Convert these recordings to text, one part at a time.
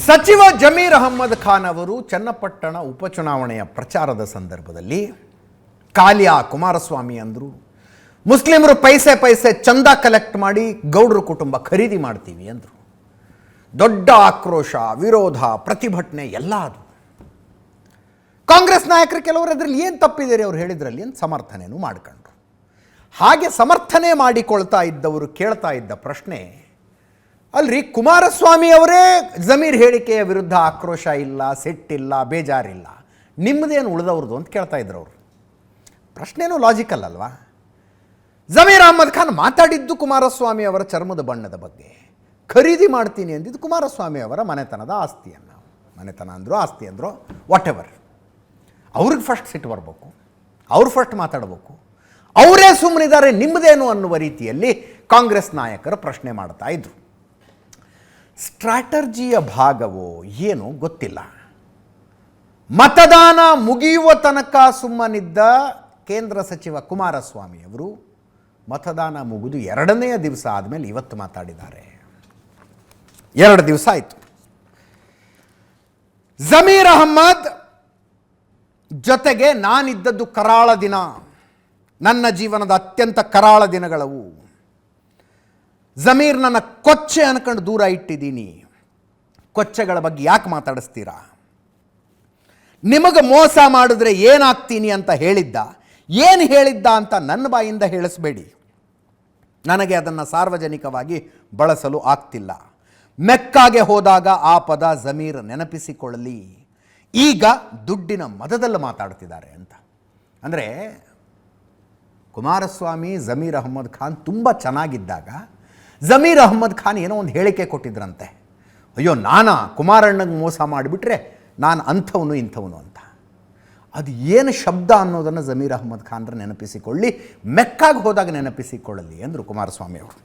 ಸಚಿವ ಜಮೀರ್ ಅಹಮ್ಮದ್ ಖಾನ್ ಅವರು ಚನ್ನಪಟ್ಟಣ ಉಪಚುನಾವಣೆಯ ಪ್ರಚಾರದ ಸಂದರ್ಭದಲ್ಲಿ ಕಾಲಿಯಾ ಕುಮಾರಸ್ವಾಮಿ ಅಂದರು, ಮುಸ್ಲಿಮರು ಪೈಸೆ ಚಂದ ಕಲೆಕ್ಟ್ ಮಾಡಿ ಗೌಡ್ರ ಕುಟುಂಬ ಖರೀದಿ ಮಾಡ್ತೀವಿ ಅಂದರು. ದೊಡ್ಡ ಆಕ್ರೋಶ, ವಿರೋಧ, ಪ್ರತಿಭಟನೆ ಎಲ್ಲ ಅದು. ಕಾಂಗ್ರೆಸ್ ನಾಯಕರು ಕೆಲವರು ಅದರಲ್ಲಿ ಏನು ತಪ್ಪಿದೆ ಅವ್ರು ಹೇಳಿದ್ರಲ್ಲಿ ಅಂತ ಸಮರ್ಥನೆಯೂ ಮಾಡ್ಕೊಂಡ್ರು. ಹಾಗೆ ಸಮರ್ಥನೆ ಮಾಡಿಕೊಳ್ತಾ ಇದ್ದವರು ಕೇಳ್ತಾ ಇದ್ದ ಪ್ರಶ್ನೆ, ಅಲ್ರಿ ಕುಮಾರಸ್ವಾಮಿ ಅವರೇ ಜಮೀರ್ ಹೇಳಿಕೆಯ ವಿರುದ್ಧ ಆಕ್ರೋಶ ಇಲ್ಲ, ಸಿಟ್ಟಿಲ್ಲ, ಬೇಜಾರಿಲ್ಲ, ನಿಮ್ಮದೇನು ಉಳಿದವ್ರದ್ದು ಅಂತ ಕೇಳ್ತಾ ಇದ್ರು ಅವರು. ಪ್ರಶ್ನೆನೂ ಲಾಜಿಕಲ್ ಅಲ್ವಾ? ಜಮೀರ್ ಅಹಮ್ಮದ್ ಖಾನ್ ಮಾತಾಡಿದ್ದು ಕುಮಾರಸ್ವಾಮಿ ಅವರ ಚರ್ಮದ ಬಣ್ಣದ ಬಗ್ಗೆ, ಖರೀದಿ ಮಾಡ್ತೀನಿ ಅಂದಿದ್ದು ಕುಮಾರಸ್ವಾಮಿ ಅವರ ಮನೆತನದ ಆಸ್ತಿಯನ್ನು. ಮನೆತನ ಅಂದರು, ಆಸ್ತಿ ಅಂದರು, ವಾಟ್ ಎವರ್. ಅವ್ರಿಗೆ ಫಸ್ಟ್ ಸಿಟ್ಟು ಬರಬೇಕು, ಅವ್ರು ಫಸ್ಟ್ ಮಾತಾಡಬೇಕು. ಅವರೇ ಸುಮ್ಮನಿದ್ದಾರೆ, ನಿಮ್ಮದೇನು ಅನ್ನುವ ರೀತಿಯಲ್ಲಿ ಕಾಂಗ್ರೆಸ್ ನಾಯಕರು ಪ್ರಶ್ನೆ ಮಾಡ್ತಾ ಇದ್ರು. ಸ್ಟ್ರಾಟರ್ಜಿಯ ಭಾಗವೋ ಏನೋ ಗೊತ್ತಿಲ್ಲ. ಮತದಾನ ಮುಗಿಯುವ ತನಕ ಸುಮ್ಮನಿದ್ದ ಕೇಂದ್ರ ಸಚಿವ ಕುಮಾರಸ್ವಾಮಿ ಅವರು ಮತದಾನ ಮುಗಿದು 2ನೇ ದಿವಸ ಆದಮೇಲೆ ಇವತ್ತು ಮಾತಾಡಿದ್ದಾರೆ. 2 ದಿವಸ ಆಯಿತು. ಜಮೀರ್ ಅಹಮ್ಮದ್ ಜೊತೆಗೆ ನಾನಿದ್ದದ್ದು ಕರಾಳ ದಿನ, ನನ್ನ ಜೀವನದ ಅತ್ಯಂತ ಕರಾಳ ದಿನಗಳವು. ಜಮೀರ್ ನನ್ನ ಕೊಚ್ಚೆ ಅನ್ಕೊಂಡು ದೂರ ಇಟ್ಟಿದ್ದೀನಿ. ಕೊಚ್ಚೆಗಳ ಬಗ್ಗೆ ಯಾಕೆ ಮಾತಾಡಿಸ್ತೀರಾ? ನಿಮಗೆ ಮೋಸ ಮಾಡಿದ್ರೆ ಏನಾಗ್ತೀನಿ ಅಂತ ಹೇಳಿದ್ದ, ಏನು ಹೇಳಿದ್ದ ಅಂತ ನನ್ನ ಬಾಯಿಂದ ಹೇಳಿಸ್ಬೇಡಿ. ನನಗೆ ಅದನ್ನು ಸಾರ್ವಜನಿಕವಾಗಿ ಬಳಸಲು ಆಗ್ತಿಲ್ಲ. ಮೆಕ್ಕಾಗೆ ಹೋದಾಗ ಆ ಪದ ಜಮೀರ್ ನೆನಪಿಸಿಕೊಳ್ಳಲಿ. ಈಗ ದುಡ್ಡಿನ ಮದದಲ್ಲಿ ಮಾತಾಡ್ತಿದ್ದಾರೆ ಅಂತ. ಅಂದರೆ ಕುಮಾರಸ್ವಾಮಿ ಜಮೀರ್ ಅಹಮ್ಮದ್ ಖಾನ್ ತುಂಬ ಚೆನ್ನಾಗಿದ್ದಾಗ ಜಮೀರ್ ಅಹಮ್ಮದ್ ಖಾನ್ ಏನೋ ಒಂದು ಹೇಳಿಕೆ ಕೊಟ್ಟಿದ್ರಂತೆ, ಅಯ್ಯೋ ನಾನಾ ಕುಮಾರಣ್ಣಗೆ ಮೋಸ ಮಾಡಿಬಿಟ್ರೆ ನಾನು ಅಂಥವನು ಇಂಥವನು ಅಂತ. ಅದು ಏನು ಶಬ್ದ ಅನ್ನೋದನ್ನು ಜಮೀರ್ ಅಹಮ್ಮದ್ ಖಾನ್ರ ನೆನಪಿಸಿಕೊಳ್ಳಿ, ಮೆಕ್ಕಾಗಿ ಹೋದಾಗ ನೆನಪಿಸಿಕೊಳ್ಳಲಿ ಅಂದರು ಕುಮಾರಸ್ವಾಮಿ ಅವರು.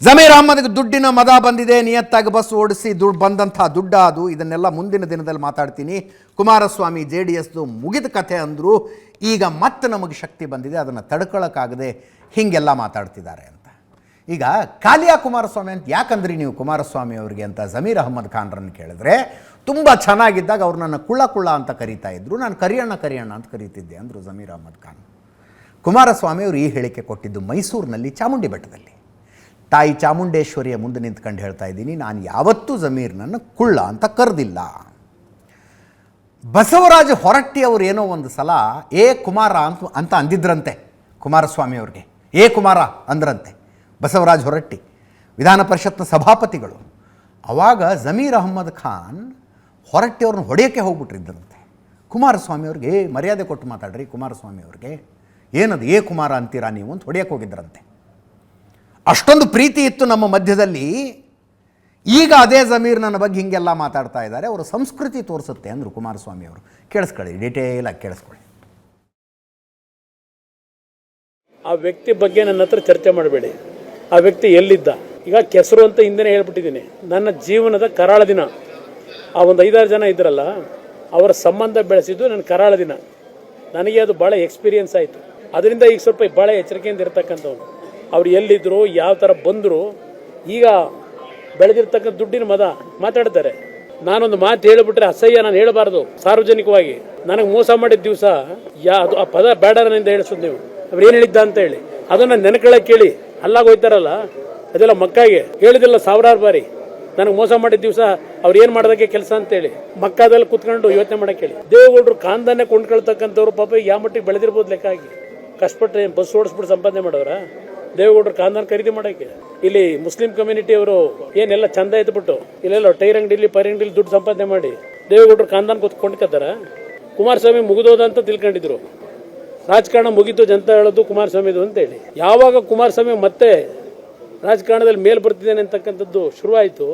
ಜಮೀರ್ ಅಹಮ್ಮದ್ಗೆ ದುಡ್ಡಿನ ಮದ ಬಂದಿದೆ, ನಿಯತ್ತಾಗಿ ಬಸ್ ಓಡಿಸಿ ಬಂದಂಥ ದುಡ್ಡ ಅದು. ಇದನ್ನೆಲ್ಲ ಮುಂದಿನ ದಿನದಲ್ಲಿ ಮಾತಾಡ್ತೀನಿ. ಕುಮಾರಸ್ವಾಮಿ JDSದು ಮುಗಿದ ಕಥೆ ಅಂದರು. ಈಗ ಮತ್ತೆ ನಮಗೆ ಶಕ್ತಿ ಬಂದಿದೆ, ಅದನ್ನು ತಡ್ಕೊಳ್ಳೋಕ್ಕಾಗದೆ ಹೀಗೆಲ್ಲ ಮಾತಾಡ್ತಿದ್ದಾರೆ ಅಂತ. ಈಗ ಕಾಲಿಯಾ ಕುಮಾರಸ್ವಾಮಿ ಅಂತ ಯಾಕಂದ್ರಿ ನೀವು ಕುಮಾರಸ್ವಾಮಿ ಅವರಿಗೆ ಅಂತ ಜಮೀರ್ ಅಹಮ್ಮದ್ ಖಾನ್ರನ್ನು ಕೇಳಿದ್ರೆ, ತುಂಬ ಚೆನ್ನಾಗಿದ್ದಾಗ ಅವ್ರು ನನ್ನ ಕುಳ್ಳ ಅಂತ ಕರೀತಾ ಇದ್ರು, ನಾನು ಕರಿಯಣ್ಣ ಅಂತ ಕರೀತಿದ್ದೆ ಅಂದರು ಜಮೀರ್ ಅಹಮ್ಮದ್ ಖಾನ್. ಕುಮಾರಸ್ವಾಮಿ ಅವರು ಈ ಹೇಳಿಕೆ ಕೊಟ್ಟಿದ್ದು ಮೈಸೂರಿನಲ್ಲಿ ಚಾಮುಂಡಿ ಬೆಟ್ಟದಲ್ಲಿ. ತಾಯಿ ಚಾಮುಂಡೇಶ್ವರಿಯ ಮುಂದೆ ನಿಂತ್ಕೊಂಡು ಹೇಳ್ತಾ ಇದ್ದೀನಿ, ನಾನು ಯಾವತ್ತೂ ಜಮೀರ್ನನ್ನು ಕುಳ್ಳ ಅಂತ ಕರೆದಿಲ್ಲ. ಬಸವರಾಜ ಹೊರಟ್ಟಿ ಅವರು ಏನೋ ಒಂದು ಸಲ ಏ ಕುಮಾರ ಅಂತ ಅಂದಿದ್ರಂತೆ ಕುಮಾರಸ್ವಾಮಿ ಅವ್ರಿಗೆ. ಏ ಕುಮಾರ ಅಂದ್ರಂತೆ ಬಸವರಾಜ ಹೊರಟ್ಟಿ, ವಿಧಾನ ಪರಿಷತ್ನ ಸಭಾಪತಿಗಳು. ಆವಾಗ ಜಮೀರ್ ಅಹಮ್ಮದ್ ಖಾನ್ ಹೊರಟ್ಟಿ ಅವ್ರನ್ನ ಹೊಡೆಯೋಕ್ಕೆ ಹೋಗ್ಬಿಟ್ರಿದ್ರಂತೆ. ಕುಮಾರಸ್ವಾಮಿ ಅವ್ರಿಗೆ ಮರ್ಯಾದೆ ಕೊಟ್ಟು ಮಾತಾಡ್ರಿ, ಕುಮಾರಸ್ವಾಮಿ ಅವ್ರಿಗೆ ಏನದು ಏ ಕುಮಾರ ಅಂತೀರಾ ನೀವು ಅಂತ ಹೊಡೆಯೋಕ್ಕೆ ಹೋಗಿದ್ರಂತೆ. ಅಷ್ಟೊಂದು ಪ್ರೀತಿ ಇತ್ತು ನಮ್ಮ ಮಧ್ಯದಲ್ಲಿ. ಈಗ ಅದೇ ಜಮೀರ್ ನನ್ನ ಬಗ್ಗೆ ಹೀಗೆಲ್ಲ ಮಾತಾಡ್ತಾ ಇದ್ದಾರೆ, ಅವರ ಸಂಸ್ಕೃತಿ ತೋರಿಸುತ್ತೆ ಅಂದರು ಕುಮಾರಸ್ವಾಮಿ ಅವರು. ಕೇಳಿಸ್ಕೊಳ್ಳಿ, ಡೀಟೇಲಾಗಿ ಕೇಳಿಸ್ಕೊಳ್ಳಿ. ಆ ವ್ಯಕ್ತಿ ಬಗ್ಗೆ ನನ್ನ ಹತ್ರ ಚರ್ಚೆ ಮಾಡಬೇಡಿ. ಆ ವ್ಯಕ್ತಿ ಎಲ್ಲಿದ್ದ, ಈಗ ಕೆಸರು ಅಂತ ಹಿಂದೆನೇ ಹೇಳ್ಬಿಟ್ಟಿದ್ದೀನಿ. ನನ್ನ ಜೀವನದ ಕರಾಳ ದಿನ. ಆ ಒಂದು 5-6 ಜನ ಇದ್ರಲ್ಲ, ಅವರ ಸಂಬಂಧ ಬೆಳೆಸಿದ್ದು ನನ್ನ ಕರಾಳ ದಿನ. ನನಗೆ ಅದು ಭಾಳ ಎಕ್ಸ್ಪೀರಿಯನ್ಸ್ ಆಯಿತು. ಅದರಿಂದ ಈಗ ಸ್ವಲ್ಪ ಭಾಳ ಎಚ್ಚರಿಕೆಯಿಂದ ಇರ್ತಕ್ಕಂಥವ್ರು. ಅವ್ರು ಎಲ್ಲಿದ್ದರು, ಯಾವ ಥರ ಬಂದರು, ಈಗ ಬೆಳೆದಿರ್ತಕ್ಕಂಥ ದುಡ್ಡಿನ ಮದ ಮಾತಾಡ್ತಾರೆ. ನಾನೊಂದು ಮಾತು ಹೇಳಿಬಿಟ್ರೆ ಅಸಹ್ಯ, ನಾನು ಹೇಳಬಾರ್ದು ಸಾರ್ವಜನಿಕವಾಗಿ. ನನಗೆ ಮೋಸ ಮಾಡಿದ ದಿವಸ ಅದು ಆ ಪದ ಬೇಡರನಿಂದ ಹೇಳಿಸೋದು ನೀವು. ಅವ್ರು ಏನು ಹೇಳಿದ್ದ ಅಂತ ಹೇಳಿ ಅದನ್ನು ನೆನಕೊಳ್ಳೋಕೆ ಕೇಳಿ. ಅಲ್ಲಾಗ ಹೋಯ್ತಾರಲ್ಲ, ಅದೆಲ್ಲ ಮಕ್ಕಾಗೆ ಹೇಳಿದಿಲ್ಲ 1000 ಬಾರಿ. ನನಗೆ ಮೋಸ ಮಾಡಿದ ದಿವಸ ಅವ್ರು ಏನು ಮಾಡೋದಕ್ಕೆ ಕೆಲಸ ಅಂತೇಳಿ ಮಕ್ಕಾದಲ್ಲಿ ಕುತ್ಕೊಂಡು ಯೋಚನೆ ಮಾಡೋಕೆ ಹೇಳಿ. ದೇವೇಗೌಡರು ಕಾಂದನ್ನೇ ಕೊಂಡ್ಕೊಳ್ತಕ್ಕಂಥವ್ರು ಪಾಪ ಯಾವ ಮಟ್ಟಿಗೆ ಬೆಳೆದಿರ್ಬೋದು ಲೆಕ್ಕ ಆಗಿ. ಕಷ್ಟಪಟ್ಟರೆ ಬಸ್ ಓಡಿಸ್ಬಿಟ್ಟು ಸಂಪಾದನೆ ಮಾಡೋರ ದೇವೇಗೌಡರು ಕಾಂದನ್ ಖರೀದಿ ಮಾಡೋಕ್ಕೆ. ಇಲ್ಲಿ ಮುಸ್ಲಿಂ ಕಮ್ಯುನಿಟಿ ಅವರು ಏನೆಲ್ಲ ಚಂದ ಎತ್ಬಿಟ್ಟು ಇಲ್ಲೆಲ್ಲ ಟೈರ್ ಅಂಗಡಿಲಿ ಅಂಗಡಿಲಿ ದುಡ್ಡು ಸಂಪಾದನೆ ಮಾಡಿ ದೇವೇಗೌಡರು ಕಾಂದನ್ ಕೊಂಡ್ಕೊತಾರ. ಕುಮಾರಸ್ವಾಮಿ ಮುಗಿದೋದ ಅಂತ ತಿಳ್ಕೊಂಡಿದ್ರು. ರಾಜಕಾರಣ ಮುಗಿತು ಜನತಾ ಹೇಳೋದು ಕುಮಾರಸ್ವಾಮಿದು ಅಂತೇಳಿ. ಯಾವಾಗ ಕುಮಾರಸ್ವಾಮಿ ಮತ್ತೆ ರಾಜಕಾರಣದಲ್ಲಿ ಮೇಲ್ ಬರ್ತಿದ್ದೇನೆ ಅಂತಕ್ಕಂಥದ್ದು ಶುರುವಾಯಿತು,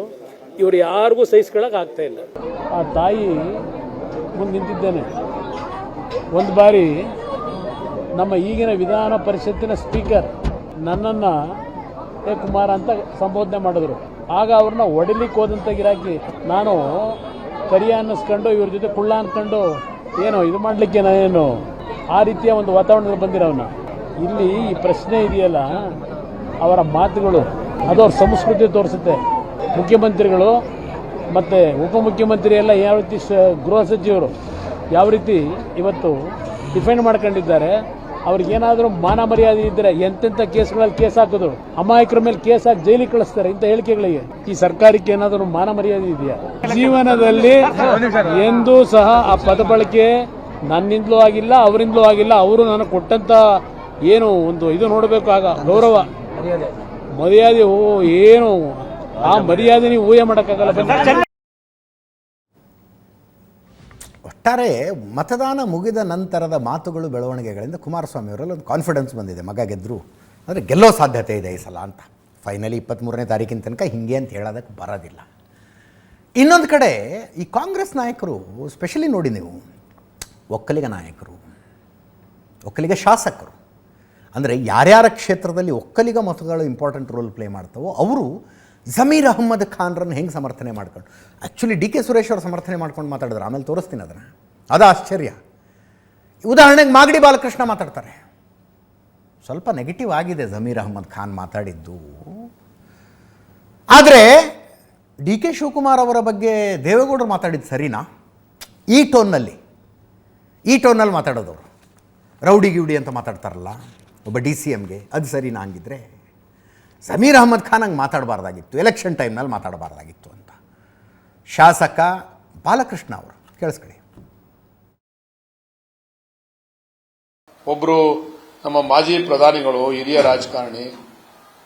ಇವರು ಯಾರಿಗೂ ಸಹಿಸ್ಕೊಳ್ಳೋಕೆ ಆಗ್ತಾ ಇಲ್ಲ. ಆ ತಾಯಿ ಮುಂದೆ ನಿಂತಿದ್ದೇನೆ. ಒಂದು ಬಾರಿ ನಮ್ಮ ಈಗಿನ ವಿಧಾನ ಪರಿಷತ್ತಿನ ಸ್ಪೀಕರ್ ನನ್ನನ್ನು ಏ ಕುಮಾರ ಅಂತ ಸಂಬೋಧನೆ ಮಾಡಿದ್ರು. ಆಗ ಅವ್ರನ್ನ ಹೊಡಿಲಿಕ್ಕೆ ಹೋದಂಥ ಗಿರಾಕಿ ನಾನು ಕರಿಯ ಅನ್ನಿಸ್ಕೊಂಡು ಇವ್ರ ಜೊತೆ ಕುಳ್ಳ ಅಂದ್ಕೊಂಡು ಏನೋ ಇದು ಮಾಡಲಿಕ್ಕೆ ನಾನೇನು ಆ ರೀತಿಯ ಒಂದು ವಾತಾವರಣದಲ್ಲಿ ಬಂದಿರೋವನ್ನ. ಇಲ್ಲಿ ಈ ಪ್ರಶ್ನೆ ಇದೆಯಲ್ಲ, ಅವರ ಮಾತುಗಳು ಅದು ಅವ್ರ ಸಂಸ್ಕೃತಿ ತೋರಿಸುತ್ತೆ. ಮುಖ್ಯಮಂತ್ರಿಗಳು ಮತ್ತು ಉಪಮುಖ್ಯಮಂತ್ರಿ ಎಲ್ಲ ಯಾವ ರೀತಿ ಗೃಹ ಸಚಿವರು ಯಾವ ರೀತಿ ಇವತ್ತು ಡಿಫೆಂಡ್ ಮಾಡ್ಕೊಂಡಿದ್ದಾರೆ. ಅವ್ರಿಗೇನಾದರೂ ಮಾನ ಮರ್ಯಾದೆ ಇದ್ದರೆ ಎಂತೆಂಥ ಕೇಸ್ಗಳಲ್ಲಿ ಕೇಸ್ ಹಾಕಿದ್ರು, ಅಮಾಯಕರ ಮೇಲೆ ಕೇಸ್ ಹಾಕಿ ಜೈಲಿಗೆ ಕಳಿಸ್ತಾರೆ. ಇಂಥ ಹೇಳಿಕೆಗಳಿಗೆ ಈ ಸರ್ಕಾರಕ್ಕೆ ಏನಾದರೂ ಮಾನ ಮರ್ಯಾದೆ ಇದೆಯಾ? ಜೀವನದಲ್ಲಿ ಎಂದೂ ಸಹ ಆ ಪದ ಬಳಕೆ ನನ್ನಿಂದಲೂ ಆಗಿಲ್ಲ, ಅವರಿಂದಲೂ ಆಗಿಲ್ಲ. ಅವರು ನನಗೆ ಕೊಟ್ಟಂತ ಏನು ಒಂದು ಇದು ನೋಡಬೇಕು, ಆಗ ಗೌರವ ಮರ್ಯಾದೆ ಏನು ಆ ಮರ್ಯಾದೆ ನೀವು ಊಹೆ ಮಾಡೋಕ್ಕಾಗಲ್ಲ. ಒಟ್ಟಾರೆ ಮತದಾನ ಮುಗಿದ ನಂತರದ ಮಾತುಗಳು ಬೆಳವಣಿಗೆಗಳಿಂದ ಕುಮಾರಸ್ವಾಮಿ ಅವರಲ್ಲಿ ಒಂದು ಕಾನ್ಫಿಡೆನ್ಸ್ ಬಂದಿದೆ, ಮಗ ಗೆದ್ದರು ಅಂದರೆ ಗೆಲ್ಲೋ ಸಾಧ್ಯತೆ ಇದೆ ಈ ಸಲ ಅಂತ. ಫೈನಲಿ 23ನೇ ತಾರೀಕಿನ ತನಕ ಹಿಂಗೆ ಅಂತ ಹೇಳೋದಕ್ಕೆ ಬರೋದಿಲ್ಲ. ಇನ್ನೊಂದು ಕಡೆ ಈ ಕಾಂಗ್ರೆಸ್ ನಾಯಕರು ಸ್ಪೆಷಲಿ ನೋಡಿ ನೀವು, ಒಕ್ಕಲಿಗ ನಾಯಕರು, ಒಕ್ಕಲಿಗ ಶಾಸಕರು, ಅಂದರೆ ಯಾರ್ಯಾರ ಕ್ಷೇತ್ರದಲ್ಲಿ ಒಕ್ಕಲಿಗ ಮತಗಳು ಇಂಪಾರ್ಟೆಂಟ್ ರೋಲ್ ಪ್ಲೇ ಮಾಡ್ತಾವೋ ಅವರು ಜಮೀರ್ ಅಹ್ಮದ್ ಖಾನ್ರನ್ನು ಹೆಂಗೆ ಸಮರ್ಥನೆ ಮಾಡ್ಕೊಂಡು, ಆ್ಯಕ್ಚುಲಿ ಡಿ ಕೆ ಸುರೇಶ್ ಅವರು ಸಮರ್ಥನೆ ಮಾಡ್ಕೊಂಡು ಮಾತಾಡಿದ್ರು, ಆಮೇಲೆ ತೋರಿಸ್ತೀನಿ ಅದನ್ನು, ಅದು ಆಶ್ಚರ್ಯ. ಉದಾಹರಣೆಗೆ ಮಾಗಡಿ ಬಾಲಕೃಷ್ಣ ಮಾತಾಡ್ತಾರೆ, ಸ್ವಲ್ಪ ನೆಗೆಟಿವ್ ಆಗಿದೆ ಜಮೀರ್ ಅಹ್ಮದ್ ಖಾನ್ ಮಾತಾಡಿದ್ದು. ಆದರೆ ಡಿ ಕೆ ಶಿವಕುಮಾರ್ ಅವರ ಬಗ್ಗೆ ದೇವೇಗೌಡರು ಮಾತಾಡಿದ್ದು ಸರಿನಾ? ಈ ಟೋನ್ನಲ್ಲಿ ಮಾತಾಡೋದವರು, ರೌಡಿ ಗಿವ್ಡಿ ಅಂತ ಮಾತಾಡ್ತಾರಲ್ಲ ಒಬ್ಬ DCMಗೆ, ಅದು ಸರಿನಾ? ಹಂಗಿದ್ರೆ ಜಮೀರ್ ಅಹ್ಮದ್ ಖಾನ್ ಹಂಗೆ ಮಾತಾಡಬಾರ್ದಾಗಿತ್ತು, ಎಲೆಕ್ಷನ್ ಟೈಮ್ನಲ್ಲಿ ಮಾತಾಡಬಾರ್ದಾಗಿತ್ತು ಅಂತ ಶಾಸಕ ಬಾಲಕೃಷ್ಣ ಅವರು ಕೇಳಿಸ್ಕೊಳ್ಳಿ. ಒಬ್ಬರು ನಮ್ಮ ಮಾಜಿ ಪ್ರಧಾನಿಗಳು, ಹಿರಿಯ ರಾಜಕಾರಣಿ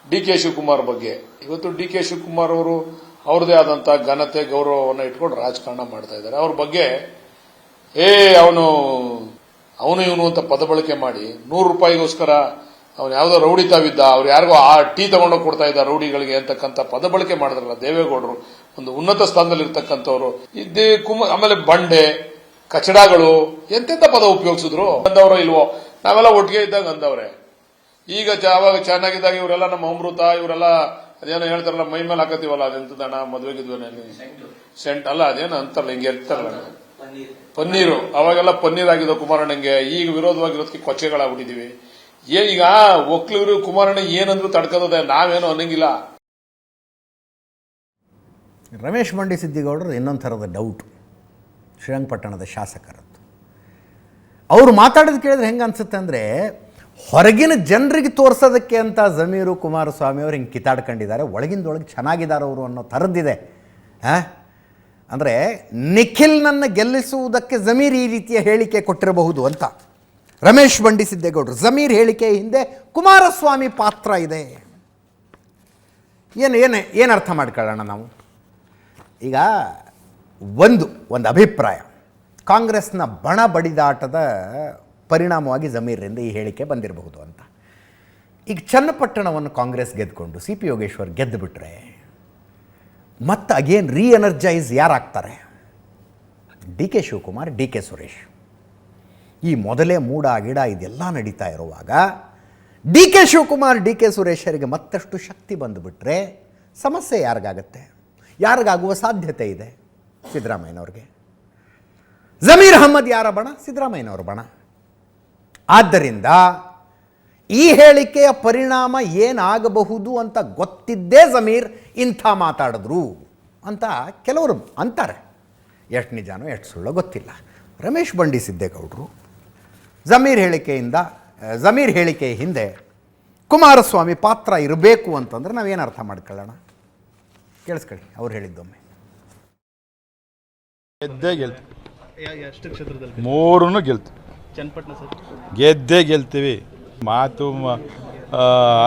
ಡಿ ಕೆ ಶಿವಕುಮಾರ್ ಬಗ್ಗೆ, ಇವತ್ತು ಡಿ ಕೆ ಶಿವಕುಮಾರ್ ಅವರು ಅವ್ರದೇ ಆದಂತ ಘನತೆ ಗೌರವವನ್ನು ಇಟ್ಕೊಂಡು ರಾಜಕಾರಣ ಮಾಡ್ತಾ ಇದ್ದಾರೆ. ಅವ್ರ ಬಗ್ಗೆ ಅವನು ಇವನು ಅಂತ ಪದ ಬಳಕೆ ಮಾಡಿ ₹100ಗೋಸ್ಕರ ಅವನು ಯಾವುದೋ ರೌಡಿ ತಾವಿದ್ದ, ಅವ್ರು ಯಾರಿಗೋ ಆ ಟೀ ತಗೊಂಡೋಗಿ ಕೊಡ್ತಾ ಇದ್ದ ರೌಡಿಗಳಿಗೆ ಅಂತಕ್ಕಂಥ ಪದ ಬಳಕೆ ಮಾಡಿದ್ರಲ್ಲ ದೇವೇಗೌಡರು, ಒಂದು ಉನ್ನತ ಸ್ಥಾನದಲ್ಲಿ ಇರ್ತಕ್ಕಂಥವ್ರು. ಆಮೇಲೆ ಬಂಡೆ ಕಚಡಗಳು ಎಂತೆಂಥ ಪದ ಉಪಯೋಗಿಸಿದ್ರು. ಅಂದವರೋ ಇಲ್ವೋ, ನಾವೆಲ್ಲ ಒಟ್ಟಿಗೆ ಇದ್ದಾಗ ಅಂದವ್ರೆ. ಈಗ ಅವಾಗ ಚೆನ್ನಾಗಿದ್ದಾಗ ಇವರೆಲ್ಲ ನಮ್ಮ ಅಮೃತ, ಇವರೆಲ್ಲ ಅದೇನೋ ಹೇಳ್ತಾರಲ್ಲ ಮೈ ಮೇಲೆ ಹಾಕತ್ತೀವಲ್ಲ, ಅದೆಂತದಣ್ಣ ಮದ್ವೆಗಿದ್ವೇನೆ ಸೆಂಟ್ ಅಲ್ಲ, ಅದೇನೋ ಅಂತಾರಲ್ಲ ಹಿಂಗೆ ಇರ್ತಾರಲ್ಲ ಪನ್ನೀರು, ಅವಾಗೆಲ್ಲ ಪನ್ನೀರ್ ಆಗಿದ್ದು ಕುಮಾರಣ್ಣಂಗೆ. ಈಗ ವಿರೋಧವಾಗಿರೋದಕ್ಕೆ ಕೊಚ್ಚೆಗಳಾಗ್ಬಿಟ್ಟಿದೀವಿ. ಈಗ ಒಕ್ಲಿಗರು ಕುಮಾರಣ್ಣ ಏನಂದ್ರು ತಡ್ಕೋದೆ, ನಾವೇನು ಅನ್ನಂಗಿಲ್ಲ. ರಮೇಶ್ ಬಂಡಿ ಸಿದ್ದಿಗೌಡರು ಇನ್ನೊಂದು ಥರದ ಡೌಟು, ಶ್ರೀರಂಗಪಟ್ಟಣದ ಶಾಸಕರದ್ದು. ಅವರು ಮಾತಾಡೋದು ಕೇಳಿದ್ರೆ ಹೆಂಗೆ ಅನ್ಸುತ್ತೆ ಅಂದರೆ, ಹೊರಗಿನ ಜನರಿಗೆ ತೋರಿಸೋದಕ್ಕೆ ಅಂತ ಜಮೀರು ಕುಮಾರಸ್ವಾಮಿ ಅವರು ಹಿಂಗೆ ಕಿತ್ತಾಡ್ಕೊಂಡಿದ್ದಾರೆ, ಒಳಗಿಂದೊಳಗೆ ಚೆನ್ನಾಗಿದ್ದಾರೆ ಅವರು ಅನ್ನೋ ಥರದ್ದಿದೆ. ಅಂದರೆ ನಿಖಿಲ್ನನ್ನು ಗೆಲ್ಲಿಸುವುದಕ್ಕೆ ಜಮೀರ್ ಈ ರೀತಿಯ ಹೇಳಿಕೆ ಕೊಟ್ಟಿರಬಹುದು ಅಂತ ರಮೇಶ್ ಬಂಡಿ ಸಿದ್ದೇಗೌಡರು. ಜಮೀರ್ ಹೇಳಿಕೆ ಹಿಂದೆ ಕುಮಾರಸ್ವಾಮಿ ಪಾತ್ರ ಇದೆ. ಏನು ಅರ್ಥ ಮಾಡ್ಕೊಳ್ಳೋಣ ನಾವು ಈಗ? ಒಂದು ಅಭಿಪ್ರಾಯ, ಕಾಂಗ್ರೆಸ್ನ ಬಣ ಬಡಿದಾಟದ ಪರಿಣಾಮವಾಗಿ ಜಮೀರ್ರಿಂದ ಈ ಹೇಳಿಕೆ ಬಂದಿರಬಹುದು ಅಂತ. ಈಗ ಚನ್ನಪಟ್ಟಣವನ್ನು ಕಾಂಗ್ರೆಸ್ ಗೆದ್ದುಕೊಂಡು CP ಯೋಗೇಶ್ವರ್ ಗೆದ್ದು ಬಿಟ್ರೆ ಮತ್ತು ಅಗೇನ್ ಎನರ್ಜೈಸ್ ಯಾರಾಗ್ತಾರೆ? D K Shivakumar, D K Suresh. ಈ ಮೊದಲೇ ಮೂಡ ಗಿಡ ಇದೆಲ್ಲ ನಡೀತಾ ಇರುವಾಗ D K Shivakumar, D K ಸುರೇಶರಿಗೆ ಮತ್ತಷ್ಟು ಶಕ್ತಿ ಬಂದುಬಿಟ್ರೆ ಸಮಸ್ಯೆ ಯಾರಿಗಾಗತ್ತೆ? ಯಾರಿಗಾಗುವ ಸಾಧ್ಯತೆ ಇದೆ? ಸಿದ್ದರಾಮಯ್ಯನವ್ರಿಗೆ. ಜಮೀರ್ ಅಹ್ಮದ್ ಯಾರ ಬಣ? ಸಿದ್ದರಾಮಯ್ಯನವ್ರ ಬಣ. ಆದ್ದರಿಂದ ಈ ಹೇಳಿಕೆಯ ಪರಿಣಾಮ ಏನಾಗಬಹುದು ಅಂತ ಗೊತ್ತಿದ್ದೇ ಜಮೀರ್ ಇಂಥ ಮಾತಾಡಿದ್ರು ಅಂತ ಕೆಲವರು ಅಂತಾರೆ. ಎಷ್ಟು ನಿಜಾನೋ ಎಷ್ಟು ಸುಳ್ಳೋ ಗೊತ್ತಿಲ್ಲ. ರಮೇಶ್ ಬಂಡಿ ಸಿದ್ದೇಗೌಡರು ಜಮೀರ್ ಹೇಳಿಕೆಯ ಹಿಂದೆ ಕುಮಾರಸ್ವಾಮಿ ಪಾತ್ರ ಇರಬೇಕು ಅಂತಂದ್ರೆ ನಾವೇನು ಅರ್ಥ ಮಾಡ್ಕೊಳ್ಳೋಣ? ಕೇಳಿಸ್ಕೊಳ್ಳಿ ಅವ್ರು ಹೇಳಿದ್ದೊಮ್ಮೆ. ಮೂರನ್ನು ಗೆಲ್ತೀವಿ, ಗೆದ್ದೇ ಗೆಲ್ತೀವಿ. ಮಾತು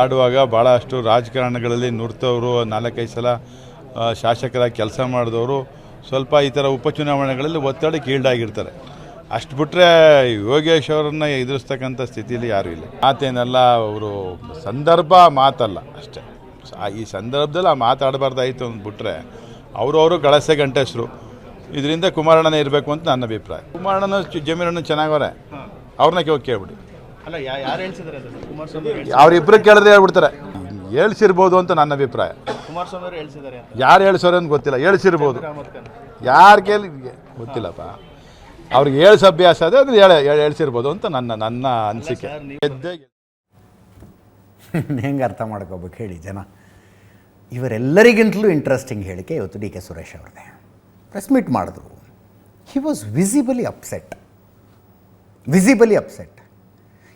ಆಡುವಾಗ ಭಾಳಷ್ಟು ರಾಜಕಾರಣಗಳಲ್ಲಿ ನುರಿತವರು, 4-5 ಸಲ ಶಾಸಕರಾಗಿ ಕೆಲಸ ಮಾಡಿದವರು ಸ್ವಲ್ಪ ಈ ಥರ ಉಪಚುನಾವಣೆಗಳಲ್ಲಿ ಒತ್ತಡಕ್ಕೆ ಈಲ್ಡಾಗಿರ್ತಾರೆ. ಅಷ್ಟು ಬಿಟ್ಟರೆ ಯೋಗೇಶ್ ಅವರನ್ನು ಎದುರಿಸ್ತಕ್ಕಂಥ ಸ್ಥಿತಿಯಲ್ಲಿ ಯಾರೂ ಇಲ್ಲ. ಮಾತೇನಲ್ಲ, ಅವರು ಸಂದರ್ಭ ಮಾತಲ್ಲ ಅಷ್ಟೇ. ಈ ಸಂದರ್ಭದಲ್ಲಿ ಆ ಮಾತಾಡಬಾರ್ದಾಯಿತು ಅಂದ್ಬಿಟ್ರೆ ಅವರು ಗಳಸೆ ಗಂಟೆಸರು. ಇದರಿಂದ ಕುಮಾರಣ್ಣನೇ ಇರಬೇಕು ಅಂತ ನನ್ನ ಅಭಿಪ್ರಾಯ. ಕುಮಾರಣ್ಣನ ಜಮೀರಣ್ಣ ಚೆನ್ನಾಗವ್ರೆ, ಅವ್ರನ್ನ ಕೇಳ್ಬಿಡಿ. ಅಲ್ಲ, ಯಾರು ಹೇಳ್ಸಿದ್ದಾರೆ? ಅವರಿಬ್ಬರು ಕೇಳಿದ್ರೆ ಹೇಳ್ಬಿಡ್ತಾರೆ. ಹೇಳ್ಸಿರ್ಬೋದು ಅಂತ ನನ್ನ ಅಭಿಪ್ರಾಯ. ಕುಮಾರಸ್ವಾಮಿ ಅವರು ಹೇಳ್ಸಿದ್ದಾರೆ. ಯಾರು ಹೇಳ್ಸೋರು ಅಂತ ಗೊತ್ತಿಲ್ಲ, ಹೇಳ್ಸಿರ್ಬೋದು. ಯಾರು ಕೇಳಿ ಗೊತ್ತಿಲ್ಲಪ್ಪ. ಅವ್ರಿಗೆ ಹೇಳ್ಸ ಅಭ್ಯಾಸ ಅದೇ, ಅದು ಹೇಳ್ಸಿರ್ಬೋದು ಅಂತ ನನ್ನ ಅನಿಸಿಕೆ. ಹೆಂಗೆ ಅರ್ಥ ಮಾಡ್ಕೋಬೇಕು ಹೇಳಿ ಜನ? ಇವರೆಲ್ಲರಿಗಿಂತಲೂ ಇಂಟ್ರೆಸ್ಟಿಂಗ್ ಹೇಳಿಕೆ ಇವತ್ತು ಡಿ ಕೆ ಸುರೇಶ್ ಅವ್ರದ್ದೇ. ಪ್ರೆಸ್ ಮೀಟ್ ಮಾಡಿದ್ರು. He was ವಿಸಿಬಲಿ upset.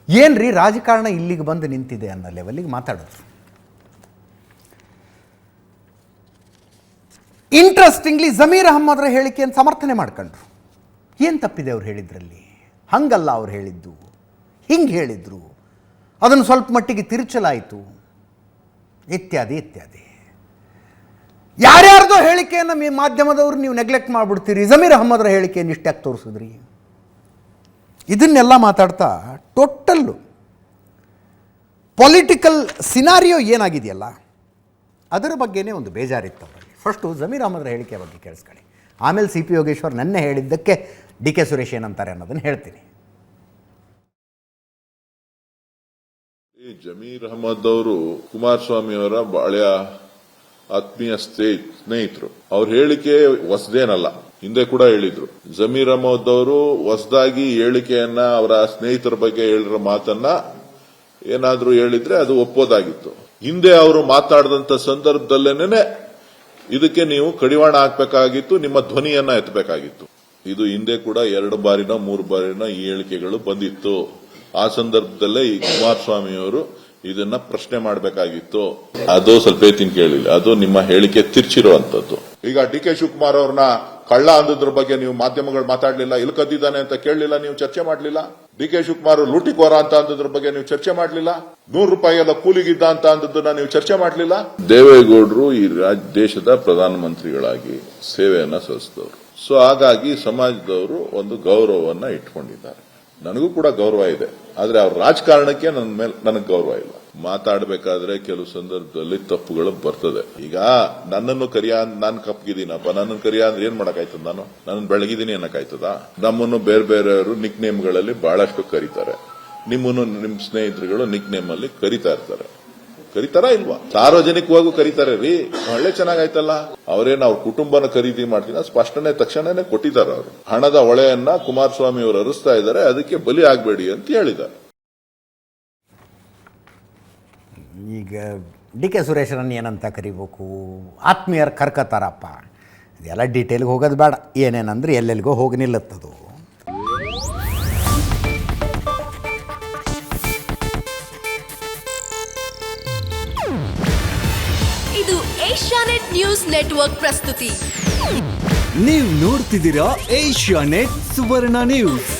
ಏನು ರೀ ರಾಜಕಾರಣ ಇಲ್ಲಿಗೆ ಬಂದು ನಿಂತಿದೆ ಅನ್ನೋ ಲೆವೆಲ್ಲಿಗೆ ಮಾತಾಡಿದ್ರು. ಇಂಟ್ರೆಸ್ಟಿಂಗ್ಲಿ ಜಮೀರ್ ಅಹಮ್ಮದ್ರ ಹೇಳಿಕೆಯನ್ನು ಸಮರ್ಥನೆ ಮಾಡ್ಕೊಂಡ್ರು. ಏನು ತಪ್ಪಿದೆ ಅವ್ರು ಹೇಳಿದ್ರಲ್ಲಿ? ಹಂಗಲ್ಲ ಅವ್ರು ಹೇಳಿದ್ದು, ಹಿಂಗೆ ಹೇಳಿದ್ರು, ಅದನ್ನು ಸ್ವಲ್ಪ ಮಟ್ಟಿಗೆ ತಿರುಚಲಾಯಿತು, ಇತ್ಯಾದಿ. ಯಾರ್ಯಾರ್ದೋ ಹೇಳಿಕೆಯನ್ನು ಮಾಧ್ಯಮದವರು ನೀವು ನೆಗ್ಲೆಕ್ಟ್ ಮಾಡಿಬಿಡ್ತೀರಿ, ಜಮೀರ್ ಅಹಮ್ಮದ್ರ ಹೇಳಿಕೆಯನ್ನು ಇಷ್ಟ್ಯಾಕೆ ತೋರಿಸಿದ್ರಿ? ಇದನ್ನೆಲ್ಲ ಮಾತಾಡ್ತಾ ಟೋಟಲ್ಲು ಪೊಲಿಟಿಕಲ್ ಸಿನಾರಿಯೋ ಏನಾಗಿದೆಯಲ್ಲ ಅದರ ಬಗ್ಗೆನೇ ಒಂದು ಬೇಜಾರಿತ್ತು ಅವರಲ್ಲಿ. ಫಸ್ಟು ಜಮೀರ್ ಅಹಮ್ಮದ್ರ ಹೇಳಿಕೆ ಬಗ್ಗೆ ಕೇಳಿಸ್ಕೊಳ್ಳಿ, ಆಮೇಲೆ ಸಿ ಪಿ ಯೋಗೇಶ್ವರ್ ನೆನ್ನೆ ಹೇಳಿದ್ದಕ್ಕೆ ಡಿ ಕೆ ಸುರೇಶ್ ಏನಂತಾರೆ ಅನ್ನೋದನ್ನು ಹೇಳ್ತೀನಿ. ಈ ಜಮೀರ್ ಅಹಮದ್ ಅವರು ಕುಮಾರಸ್ವಾಮಿ ಅವರ ಬಾಳ್ಯ ಆತ್ಮೀಯ ಸ್ನೇಹಿತರು. ಅವ್ರ ಹೇಳಿಕೆ ಹೊಸದೇನಲ್ಲ, ಹಿಂದೆ ಕೂಡ ಹೇಳಿದ್ರು. ಜಮೀರ್ ಅಹಮದ್ ಅವರು ಹೊಸದಾಗಿ ಹೇಳಿಕೆಯನ್ನ ಅವರ ಸ್ನೇಹಿತರ ಬಗ್ಗೆ ಹೇಳಿರೋ ಮಾತನ್ನ ಏನಾದ್ರೂ ಹೇಳಿದ್ರೆ ಅದು ಒಪ್ಪೋದಾಗಿತ್ತು. ಹಿಂದೆ ಅವರು ಮಾತಾಡಿದಂತ ಸಂದರ್ಭದಲ್ಲೇನೆ ಇದಕ್ಕೆ ನೀವು ಕಡಿವಾಣ ಹಾಕಬೇಕಾಗಿತ್ತು, ನಿಮ್ಮ ಧ್ವನಿಯನ್ನ ಎತ್ತಬೇಕಾಗಿತ್ತು. ಇದು ಹಿಂದೆ ಕೂಡ 2 ಬಾರಿನೋ 3 ಬಾರಿನೋ ಈ ಹೇಳಿಕೆಗಳು ಬಂದಿತ್ತು. ಆ ಸಂದರ್ಭದಲ್ಲೇ ಈ ಕುಮಾರಸ್ವಾಮಿ ಅವರು ಇದನ್ನ ಪ್ರಶ್ನೆ ಮಾಡಬೇಕಾಗಿತ್ತು. ಅದು ಸ್ವಲ್ಪ ಕೇಳಿಲ್ಲ, ಅದು ನಿಮ್ಮ ಹೇಳಿಕೆ ತಿರ್ಚಿರುವಂತದ್ದು. ಈಗ ಡಿ ಕೆ ಶಿವಕುಮಾರ್ ಅವ್ರನ್ನ ಕಳ್ಳ ಅಂದದ್ರ ಬಗ್ಗೆ ನೀವು ಮಾಧ್ಯಮಗಳು ಮಾತಾಡಲಿಲ್ಲ, ಇಲ್ಲಿ ಕದ್ದಿದ್ದಾನೆ ಅಂತ ಕೇಳಲಿಲ್ಲ, ನೀವು ಚರ್ಚೆ ಮಾಡಲಿಲ್ಲ. ಡಿ ಕೆ ಶಿವಕುಮಾರ್ ಲೂಟಿಕೋರ ಅಂತ ಅಂದದ್ರ ಬಗ್ಗೆ ನೀವು ಚರ್ಚೆ ಮಾಡಲಿಲ್ಲ. 100 ರೂಪಾಯಿ ಎಲ್ಲ ಕೂಲಿಗಿದ್ದ ಅಂತ ಅಂದದನ್ನ ನೀವು ಚರ್ಚೆ ಮಾಡಲಿಲ್ಲ. ದೇವೇಗೌಡರು ಈ ದೇಶದ ಪ್ರಧಾನಮಂತ್ರಿಗಳಾಗಿ ಸೇವೆಯನ್ನ ಸಲ್ಲಿಸಿದವರು. ಸೊ ಹಾಗಾಗಿ ಸಮಾಜದವರು ಒಂದು ಗೌರವವನ್ನ ಇಟ್ಕೊಂಡಿದ್ದಾರೆ. ನನಗೂ ಕೂಡ ಗೌರವ ಇದೆ, ಆದ್ರೆ ಅವ್ರ ರಾಜಕಾರಣಕ್ಕೆ ನನ್ನ ಮೇಲೆ ನನಗೆ ಗೌರವ ಇಲ್ಲ. ಮಾತಾಡಬೇಕಾದ್ರೆ ಕೆಲವು ಸಂದರ್ಭದಲ್ಲಿ ತಪ್ಪುಗಳು ಬರ್ತದೆ. ಈಗ ನನ್ನನ್ನು ನಾನು ಕಪ್ಪಗಿದ್ದೀನಪ್ಪ, ನನ್ನನ್ನು ಕರಿಯ ಅಂದ್ರೆ ಏನ್ ಮಾಡಕ್ಕಾಯ್ತದ? ನಾನು ಬೆಳಗಿದ್ದೀನಿ ಅನ್ನಕ್ಕಾಯ್ತದ? ನಮ್ಮನ್ನು ಬೇರೆ ಬೇರೆಯವರು ನಿಕ್ ನೇಮ್ಗಳಲ್ಲಿ ಬಹಳಷ್ಟು ಕರೀತಾರೆ. ನಿಮ್ಮನ್ನು ನಿಮ್ಮ ಸ್ನೇಹಿತರುಗಳು ನಿಕ್ ನೇಮ್ ಅಲ್ಲಿ ಕರೀತಾರ ಇಲ್ವಾ? ಸಾರ್ವಜನಿಕವಾಗೂ ಕರೀತಾರೆ ರೀ, ಒಳ್ಳೆ ಚೆನ್ನಾಗಾಯ್ತಲ್ಲ. ಅವ್ರೇನು ಅವ್ರ ಕುಟುಂಬನ ಖರೀದಿ ಮಾಡ್ತೀನಿ ಸ್ಪಷ್ಟನೆ ತಕ್ಷಣನೇ ಕೊಟ್ಟಿದ್ದಾರೆ. ಅವರು ಹಣದ ಹೊಳೆಯನ್ನ ಕುಮಾರಸ್ವಾಮಿ ಅವರು ಹರಿಸ್ತಾ ಇದ್ದಾರೆ, ಅದಕ್ಕೆ ಬಲಿ ಆಗಬೇಡಿ ಅಂತ ಹೇಳಿದ್ದಾರೆ. ಈಗ ಡಿ ಕೆ ಸುರೇಶರನ್ನು ಏನಂತ ಕರಿಬೇಕು? ಆತ್ಮೀಯರು ಕರ್ಕತಾರಪ್ಪ. ಇದೆಲ್ಲ ಡೀಟೇಲ್ಗೆ ಹೋಗೋದು ಬೇಡ, ಏನೇನಂದ್ರೆ ಎಲ್ಲೆಲ್ಲಿಗೋ ಹೋಗಿ ನಿಲ್ಲತ್ತದು. ಇದು ಏಷ್ಯಾನೆಟ್ ನ್ಯೂಸ್ ನೆಟ್ವರ್ಕ್ ಪ್ರಸ್ತುತಿ. ನೀವು ನೋಡ್ತಿದ್ದೀರಾ ಏಷ್ಯಾನೆಟ್ ಸುವರ್ಣ ನ್ಯೂಸ್.